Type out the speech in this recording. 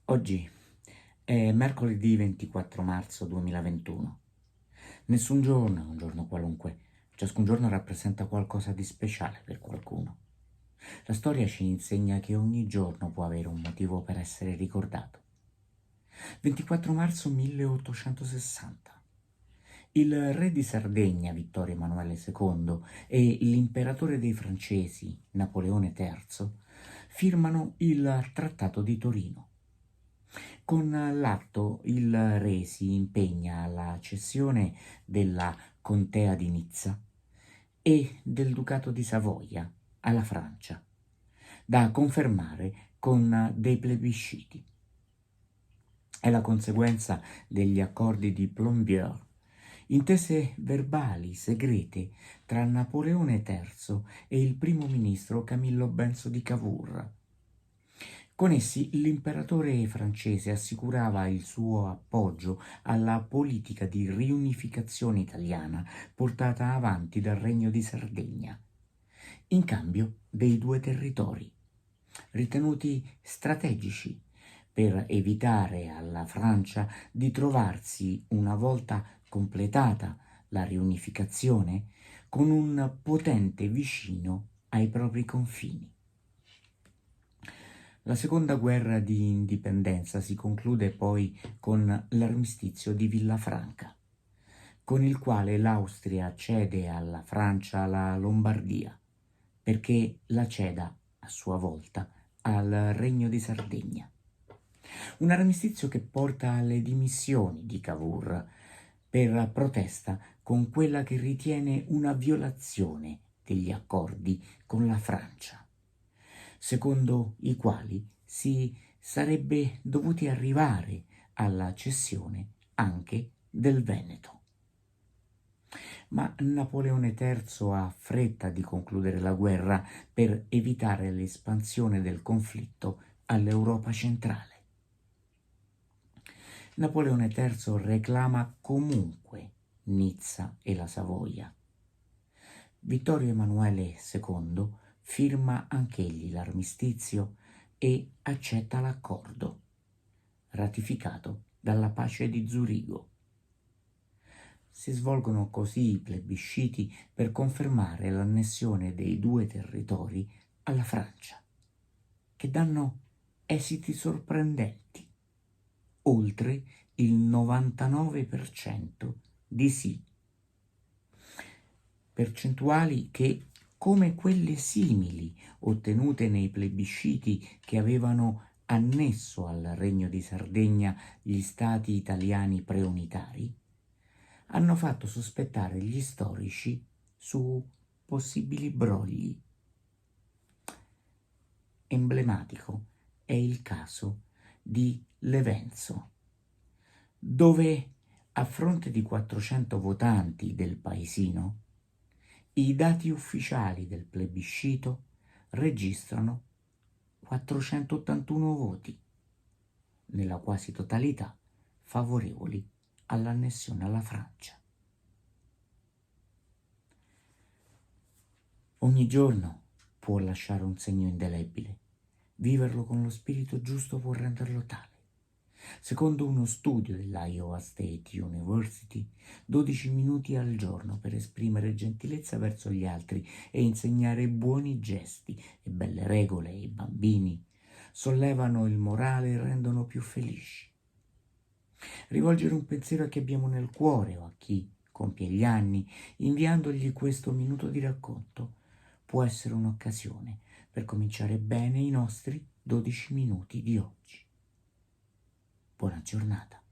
Oggi è mercoledì 24 marzo 2021. Nessun giorno è un giorno qualunque, ciascun giorno rappresenta qualcosa di speciale per qualcuno. La storia ci insegna che ogni giorno può avere un motivo per essere ricordato. 24 marzo 1860. Il re di Sardegna, Vittorio Emanuele II, e l'imperatore dei francesi, Napoleone III, firmano il Trattato di Torino. Con l'atto il re si impegna alla cessione della contea di Nizza e del ducato di Savoia alla Francia, da confermare con dei plebisciti. È la conseguenza degli accordi di Plombières, intese verbali segrete tra Napoleone III e il primo ministro Camillo Benso di Cavour. Con essi l'imperatore francese assicurava il suo appoggio alla politica di riunificazione italiana portata avanti dal Regno di Sardegna, in cambio dei due territori, ritenuti strategici per evitare alla Francia di trovarsi, una volta completata la riunificazione, con un potente vicino ai propri confini. La seconda guerra di indipendenza si conclude poi con l'armistizio di Villafranca, con il quale l'Austria cede alla Francia la Lombardia, perché la ceda a sua volta al Regno di Sardegna. Un armistizio che porta alle dimissioni di Cavour per protesta con quella che ritiene una violazione degli accordi con la Francia, secondo i quali si sarebbe dovuti arrivare alla cessione anche del Veneto. Ma Napoleone III ha fretta di concludere la guerra per evitare l'espansione del conflitto all'Europa centrale. Napoleone III reclama comunque Nizza e la Savoia. Vittorio Emanuele II firma anch'egli l'armistizio e accetta l'accordo, ratificato dalla pace di Zurigo. Si svolgono così i plebisciti per confermare l'annessione dei due territori alla Francia, che danno esiti sorprendenti, oltre il 99% di sì. Percentuali che, come quelle simili ottenute nei plebisciti che avevano annesso al Regno di Sardegna gli stati italiani preunitari, hanno fatto sospettare gli storici su possibili brogli. Emblematico è il caso di Levenzo, dove, a fronte di 400 votanti del paesino, i dati ufficiali del plebiscito registrano 481 voti, nella quasi totalità favorevoli all'annessione alla Francia. Ogni giorno può lasciare un segno indelebile, viverlo con lo spirito giusto può renderlo tale. Secondo uno studio dell'Iowa State University, 12 minuti al giorno per esprimere gentilezza verso gli altri e insegnare buoni gesti e belle regole ai bambini sollevano il morale e rendono più felici. Rivolgere un pensiero a chi abbiamo nel cuore o a chi compie gli anni, inviandogli questo minuto di racconto, può essere un'occasione per cominciare bene i nostri 12 minuti di oggi. Buona giornata.